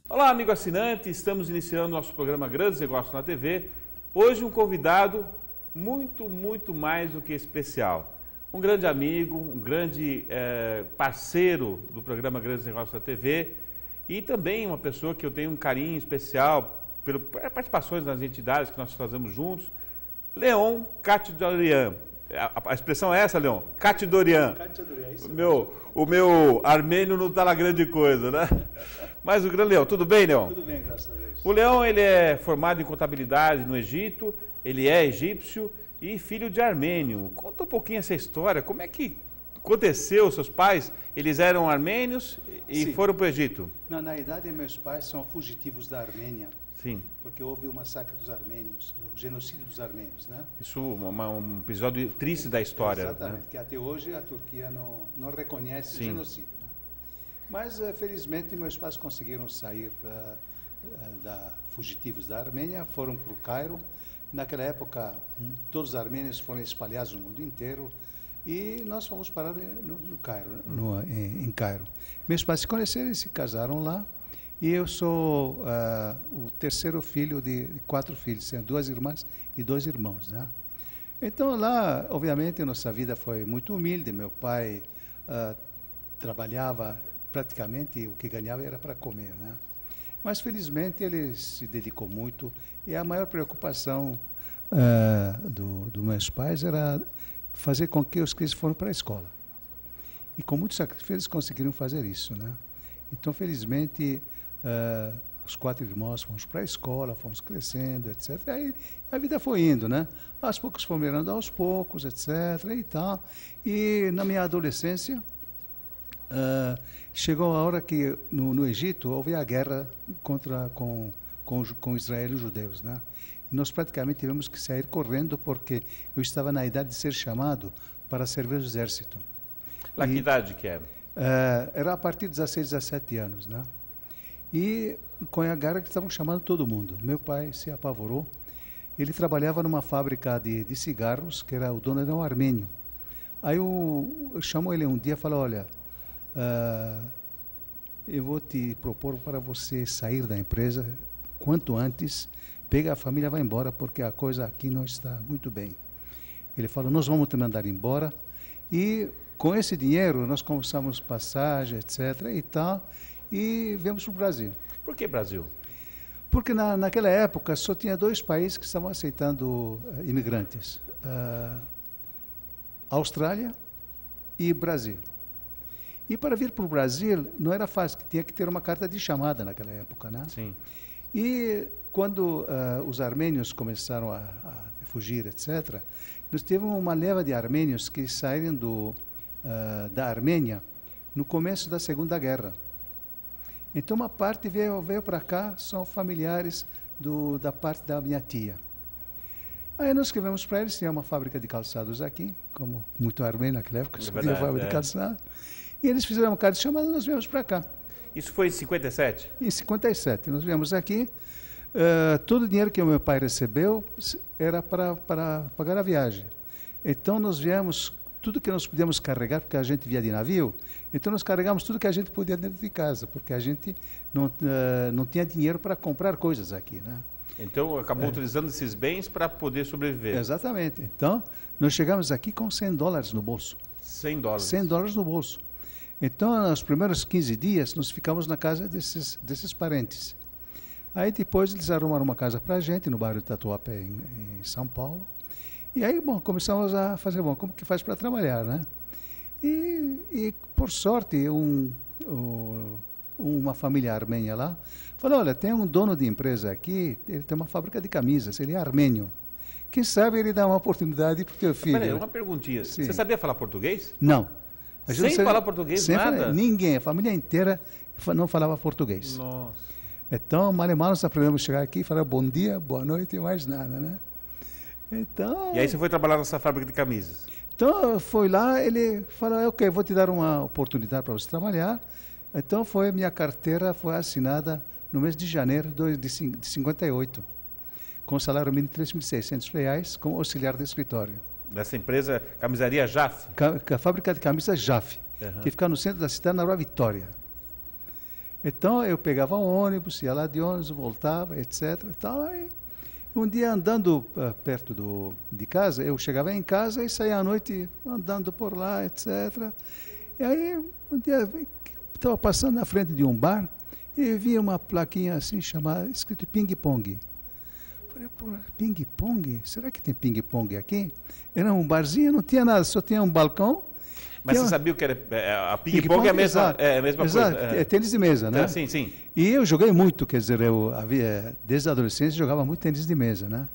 Olá, amigo assinante, estamos iniciando nosso programa Grandes Negócios na TV. Hoje um convidado muito mais do que especial. Um grande amigo, um grande parceiro do programa Grandes Negócios na TV e também uma pessoa que eu tenho um carinho especial pelas participações nas entidades que nós fazemos juntos, Leon Khatchadorian. A expressão é essa, Leon? Khatchadorian. Khatchadorian, isso. O meu armênio não está lá grande coisa, né? Mas o grande Leon, tudo bem, Leon? Tudo bem, graças a Deus. O Leon, ele é formado em contabilidade no Egito, ele é egípcio e filho de armênio. Conta um pouquinho essa história, como é que aconteceu? Seus pais, eles eram armênios e Sim. Foram para o Egito? Não, na verdade, meus pais são fugitivos da Armênia. Sim. Porque houve o massacre dos armênios, o genocídio dos armênios, né? Isso um episódio triste da história. Exatamente, né? que até hoje a Turquia não reconhece Sim. o genocídio. Né? Mas, felizmente, meus pais conseguiram sair fugitivos da Armênia, foram para o Cairo. Naquela época, todos os armênios foram espalhados no mundo inteiro e nós fomos parar no Cairo, em Cairo. Meus pais se conheceram e se casaram lá. E eu sou o terceiro filho de 4 filhos, tenho 2 irmãs e 2 irmãos, né? Então lá, obviamente, nossa vida foi muito humilde. Meu pai trabalhava praticamente, o que ganhava era para comer, né? Mas felizmente ele se dedicou muito e a maior preocupação dos meus pais era fazer com que os crianças fossem para a escola. E com muito sacrifício eles conseguiram fazer isso, né? Então, felizmente, os 4 irmãos fomos para a escola, fomos crescendo, etc. Aí a vida foi indo, né? Aos poucos fomos melhorando, aos poucos, etc. E tal. E na minha adolescência, chegou a hora que no Egito houve a guerra com Israel e os judeus, né? E nós praticamente tivemos que sair correndo porque eu estava na idade de ser chamado para servir o exército. Lá que idade que era? Era a partir de 16, 17 anos, né? E com a guerra que estavam chamando todo mundo. Meu pai se apavorou. Ele trabalhava numa fábrica de cigarros, que o dono era um armênio. Aí eu chamou ele um dia e falou, olha, eu vou te propor para você sair da empresa quanto antes, pega a família e vai embora, porque a coisa aqui não está muito bem. Ele falou, nós vamos te mandar embora e com esse dinheiro nós começamos passagem, etc. e tal, e viemos para o Brasil. Por que Brasil? Porque naquela época só tinha 2 países que estavam aceitando imigrantes. Austrália e Brasil. E para vir para o Brasil não era fácil, tinha que ter uma carta de chamada naquela época, né? Sim. E quando os armênios começaram a fugir, etc., nós tivemos uma leva de armênios que saíram da Armênia no começo da Segunda Guerra. Então, uma parte veio para cá, são familiares da parte da minha tia. Aí nós escrevemos para eles, tinha uma fábrica de calçados aqui, como muito armênio naquela época, só tinha fábrica de calçados. E eles fizeram uma carta de chamada e nós viemos para cá. Isso foi em 57? Em 57. Nós viemos aqui, todo o dinheiro que o meu pai recebeu era para pagar a viagem. Então, nós viemos, tudo que nós podíamos carregar, porque a gente via de navio, então nós carregamos tudo que a gente podia dentro de casa, porque a gente não tinha dinheiro para comprar coisas aqui, né? Então, acabou utilizando esses bens para poder sobreviver. Exatamente. Então, nós chegamos aqui com $100 no bolso. $100? $100 no bolso. Então, nos primeiros 15 dias, nós ficamos na casa desses parentes. Aí, depois, eles arrumaram uma casa para a gente, no bairro de Tatuapé, em São Paulo. E aí, bom, começamos a fazer, bom, como que faz para trabalhar, né? E por sorte, uma família armênia lá falou, olha, tem um dono de empresa aqui, ele tem uma fábrica de camisas, ele é armênio. Quem sabe ele dá uma oportunidade para o teu filho. Peraí, uma perguntinha. Sim. Você sabia falar português? Não. Sem falar português, nada? Ninguém, a família inteira não falava português. Nossa. Então, mal e mal nós aprendemos a chegar aqui e falar bom dia, boa noite e mais nada, né? Então... E aí você foi trabalhar nessa fábrica de camisas? Então, foi lá, ele falou, ok, vou te dar uma oportunidade para você trabalhar. Então, minha carteira foi assinada no mês de janeiro de 58, com salário mínimo de R$3.600, como auxiliar de escritório. Dessa empresa, camisaria Jaf? A fábrica de camisas Jaf, que fica no centro da cidade, na Rua Vitória. Então, eu pegava um ônibus, ia lá de ônibus, voltava, etc. E tal, aí, um dia, andando perto de casa, eu chegava em casa e saía à noite andando por lá, etc. E aí, um dia, estava passando na frente de um bar e vi uma plaquinha assim, escrito ping-pong. Falei, pô, ping-pong? Será que tem ping-pong aqui? Era um barzinho, não tinha nada, só tinha um balcão. Mas você sabia o que era? A ping-pong é a mesma, exato, coisa. É tênis de mesa, né? Sim, sim. E eu joguei muito, quer dizer, desde a adolescência jogava muito tênis de mesa, né?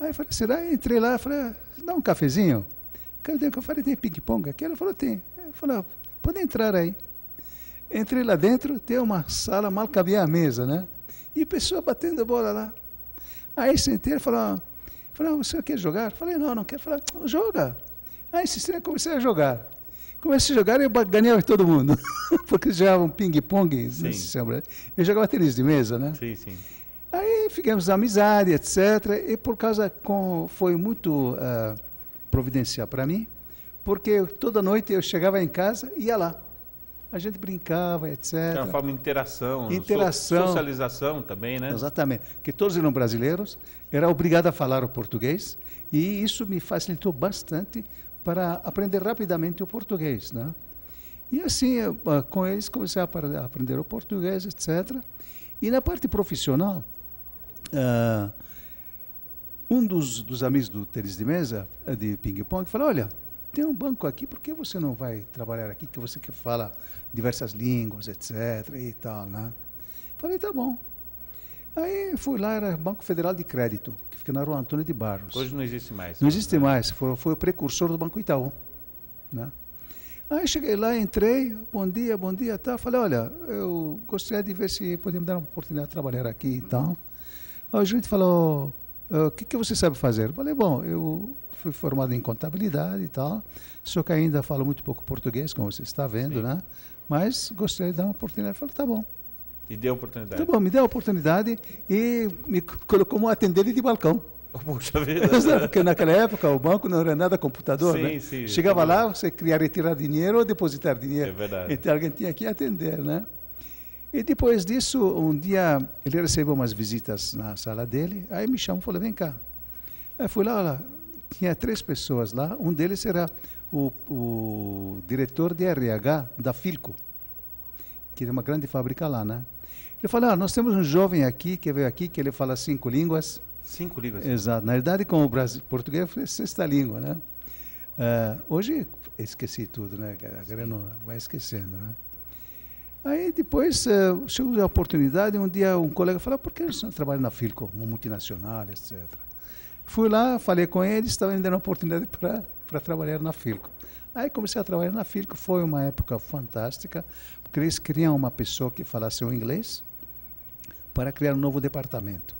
Aí eu falei, será? Entrei lá, falei, dá um cafezinho? Eu falei, tem ping-pong aqui? Ela falou, tem. Eu falei, pode entrar aí. Entrei lá dentro, tem uma sala, mal cabia a mesa, né? E pessoa batendo bola lá. Aí sentei e falou, você quer jogar? Eu falei, não quero. Falei, joga. Aí insisti, comecei a jogar. Comecei a jogar e eu ganhava todo mundo. Porque jogavam ping-pong, não se lembra. Eu jogava tênis de mesa, né? Sim, sim. Aí ficamos amizade, etc. E por causa, foi muito providencial para mim, porque toda noite eu chegava em casa e ia lá. A gente brincava, etc. É uma forma de interação. Socialização também, né? Exatamente. Porque todos eram brasileiros, era obrigado a falar o português, e isso me facilitou bastante para aprender rapidamente o português, né? E assim, com eles comecei a aprender o português, etc. E na parte profissional, um dos amigos do tênis de mesa, de ping-pong, falou, olha, tem um banco aqui, por que você não vai trabalhar aqui, que você que fala diversas línguas, etc. e tal, né? Falei, tá bom. Aí fui lá, era Banco Federal de Crédito, que fica na Rua Antônio de Barros. Hoje não existe mais. Não existe mais, foi o precursor do Banco Itaú, né? Aí cheguei lá, entrei, bom dia, tal. Falei, olha, eu gostaria de ver se podemos dar uma oportunidade de trabalhar aqui e tal. Aí a gente falou, o que você sabe fazer? Falei, bom, eu fui formado em contabilidade e tal, só que ainda falo muito pouco português, como você está vendo, né? Mas gostaria de dar uma oportunidade. Falei, tá bom. E deu a oportunidade. Tá bom, me deu a oportunidade e me colocou como atendente de balcão. Puxa vida. Porque naquela época o banco não era nada computador, né? Sim. Chegava lá, você queria retirar dinheiro ou depositar dinheiro. É verdade. Então alguém tinha que atender, né? E depois disso, um dia, ele recebeu umas visitas na sala dele, aí me chamou e falou, vem cá. Aí fui lá, tinha 3 pessoas lá, um deles era o diretor de RH da Philco, que é uma grande fábrica lá, né? Ele falou, nós temos um jovem aqui, que veio aqui, que ele fala 5 línguas. 5 línguas? Exato. Na verdade, como o português, foi a 6ª língua, né? Hoje, esqueci tudo, né? Agora não vai esquecendo, né? Aí depois chegou a oportunidade, um dia um colega falou, por que você não trabalha na Philco, uma multinacional, etc. Fui lá, falei com eles, estava me dando a oportunidade para trabalhar na Philco. Aí comecei a trabalhar na Philco, foi uma época fantástica, porque eles queriam uma pessoa que falasse o inglês para criar um novo departamento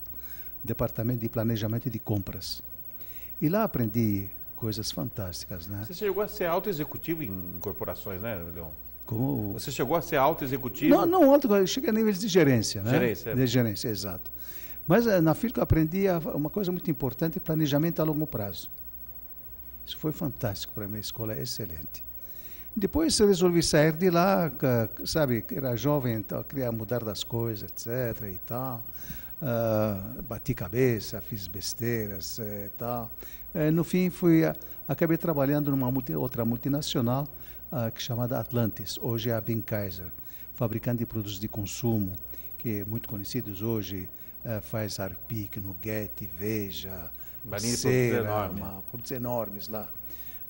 de planejamento e de compras. E lá aprendi coisas fantásticas, né? Você chegou a ser alto executivo em corporações, né, Leon? Como... Você chegou a ser alto executivo? Não alto, eu cheguei a níveis de gerência, né? Gerência. De gerência, exato. Mas na Philco eu aprendi uma coisa muito importante, planejamento a longo prazo. Isso foi fantástico para mim, a escola é excelente. Depois eu resolvi sair de lá, sabe, era jovem, então queria mudar das coisas, etc. e tal. Bati cabeça, fiz besteiras e tal. No fim, acabei trabalhando numa outra multinacional, que é chamada Atlantis, hoje é a Binkheiser, fabricante de produtos de consumo, que é muito conhecidos hoje, faz Harpic, Nugget, Veja, Cera, produtos enormes lá.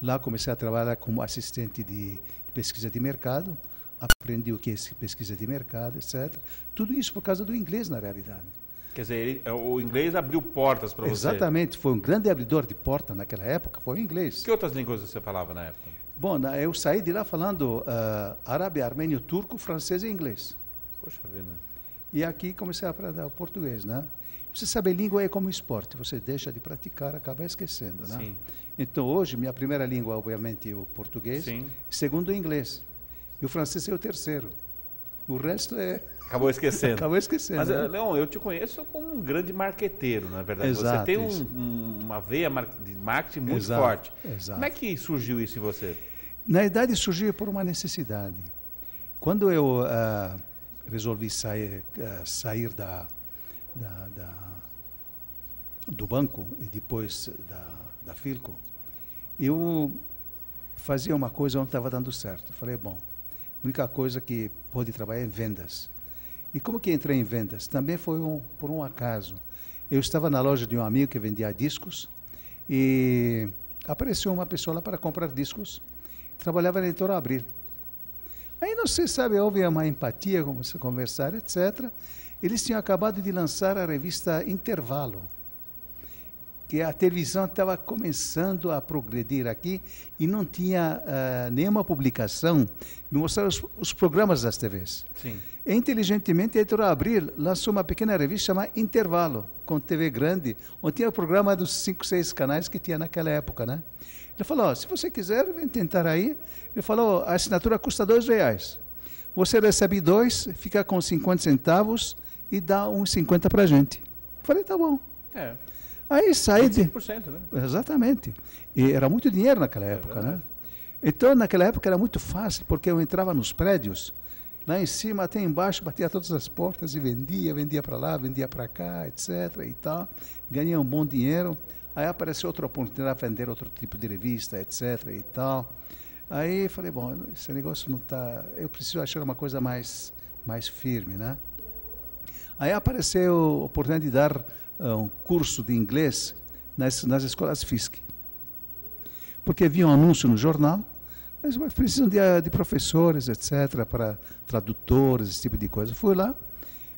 Lá comecei a trabalhar como assistente de pesquisa de mercado, aprendi o que é pesquisa de mercado, etc. Tudo isso por causa do inglês, na realidade. Quer dizer, o inglês abriu portas para você. Exatamente, foi um grande abridor de porta naquela época, foi o inglês. Que outras línguas você falava na época? Bom, eu saí de lá falando árabe, armênio, turco, francês e inglês. Poxa vida. E aqui comecei a aprender o português, né? Você sabe, língua é como esporte, você deixa de praticar, acaba esquecendo, né? Sim. Então, hoje, minha primeira língua, obviamente, é o português. Sim. Segundo, o inglês. E o francês é o terceiro. O resto é... Acabou esquecendo. Acabou esquecendo. Mas, né? Leon, eu te conheço como um grande marqueteiro, na verdade. Exato, você tem isso. uma veia de marketing muito Exato, forte. exato. Como é que surgiu isso em você? Na verdade, surgiu por uma necessidade. Quando eu resolvi sair do banco e depois da Philco, eu fazia uma coisa onde estava dando certo. Falei, bom, a única coisa que pode trabalhar é em vendas. E como que entrei em vendas? Também foi por um acaso. Eu estava na loja de um amigo que vendia discos e apareceu uma pessoa lá para comprar discos. Trabalhava na Editora Abril. Aí, não sei, sabe, houve uma empatia, como se conversar, etc. Eles tinham acabado de lançar a revista Intervalo, que a televisão estava começando a progredir aqui e não tinha nenhuma publicação me mostrar os programas das TVs. Sim. E, inteligentemente, a Editora Abril lançou uma pequena revista chamada Intervalo, com TV grande, onde tinha o programa dos 5, 6 canais que tinha naquela época, né? Ele falou, se você quiser, vem tentar aí. Ele falou, a assinatura custa R$2. Você recebe 2, fica com 50 centavos e dá uns 50 para a gente. Falei, tá bom. É. Aí saí de... 5%, né? Exatamente. E era muito dinheiro naquela época, né? Então, naquela época era muito fácil, porque eu entrava nos prédios, lá em cima até embaixo, batia todas as portas e vendia para lá, vendia para cá, etc. e tal. Ganhei um bom dinheiro. Aí apareceu outra oportunidade de vender outro tipo de revista, etc. e tal. Aí falei, bom, esse negócio não está... Eu preciso achar uma coisa mais firme, né? Aí apareceu a oportunidade de dar um curso de inglês nas escolas FISC. Porque havia um anúncio no jornal, mas precisam de professores, etc., para tradutores, esse tipo de coisa. Fui lá,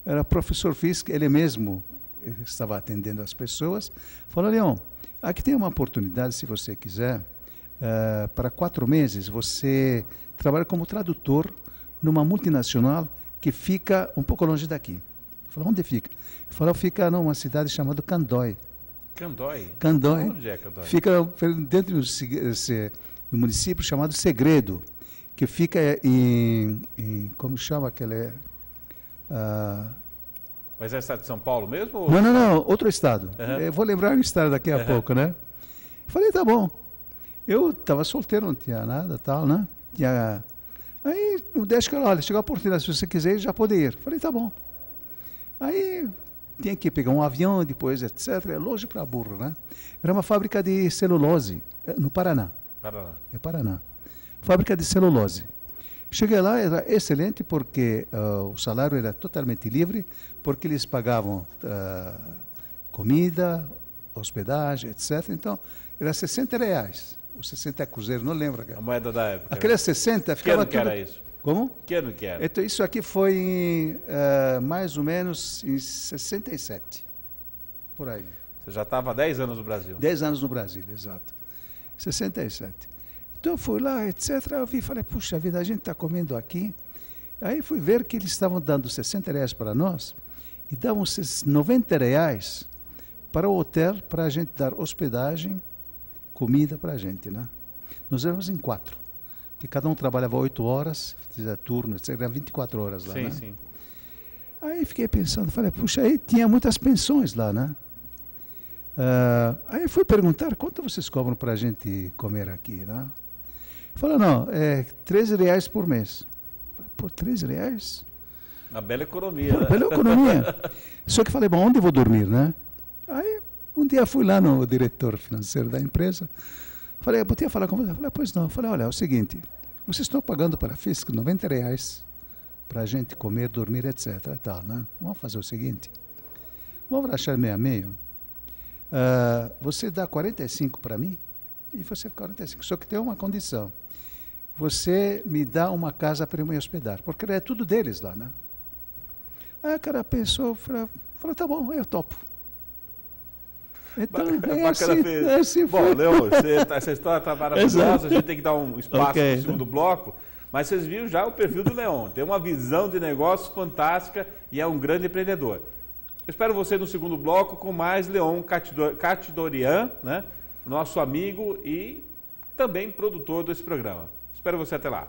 era professor FISC, ele mesmo estava atendendo as pessoas, falou, Leon, aqui tem uma oportunidade, se você quiser, para 4 meses, você trabalha como tradutor numa multinacional que fica um pouco longe daqui. Eu falei, onde fica? Ele falou, fica numa cidade chamada Candói. Candói? Candói. Onde é Candói? Fica dentro do município chamado Segredo, que fica como chama aquele... Mas é estado de São Paulo mesmo? Ou... Não, outro estado. Uhum. Eu vou lembrar o estado daqui a pouco, né? Falei, tá bom. Eu estava solteiro, não tinha nada, tal, né? Aí, deixa que olha, chegou a oportunidade, se você quiser, já pode ir. Falei, tá bom. Aí, tinha que pegar um avião, depois, etc. É longe para burro, né? Era uma fábrica de celulose, no Paraná. Paraná. É Paraná. Fábrica de celulose. Cheguei lá, era excelente porque o salário era totalmente livre, porque eles pagavam comida, hospedagem, etc. Então, era R$60, ou 60 cruzeiros, não lembro. A moeda da época. Aqueles 60 ficava tudo... Que ano que era isso? Como? Que ano que era? Então, isso aqui foi mais ou menos em 67, por aí. Você já estava há 10 anos no Brasil? 10 anos no Brasil, exato. 67. Então eu fui lá, etc. Eu vi e falei, puxa vida, a gente está comendo aqui. Aí fui ver que eles estavam dando R$60 para nós e davam R$90 para o hotel, para a gente dar hospedagem, comida para a gente, né? Nós éramos em 4, que cada um trabalhava 8 horas, fazia turno, etc. Era 24 horas lá, sim, né? Sim. Aí fiquei pensando, falei, puxa, aí tinha muitas pensões lá, né? Aí fui perguntar, quanto vocês cobram para a gente comer aqui, né? Falou, não, é R$13 por mês. Por R$13? Uma bela economia, né? Uma bela economia. Só que falei, bom, onde eu vou dormir, né? Aí, um dia fui lá no diretor financeiro da empresa, falei, eu podia falar com você? Falei, pois não. Falei, olha, é o seguinte, vocês estão pagando para a FISC R$90 para a gente comer, dormir, etc. Tal, né? Vamos fazer o seguinte, vamos achar meio a meio. Você dá 45 para mim e você 45. Só que tem uma condição. Você me dá uma casa para eu me hospedar, porque é tudo deles lá, né? Aí a cara pensou, falou, tá bom, eu topo. Então, é assim Bom, foi. Leon, essa história está maravilhosa, a gente tem que dar um espaço no segundo bloco, mas vocês viram já o perfil do Leon, tem uma visão de negócio fantástica e é um grande empreendedor. Eu espero você no segundo bloco com mais Leon Khatidorian, né? Nosso amigo e também produtor desse programa. Espero você até lá.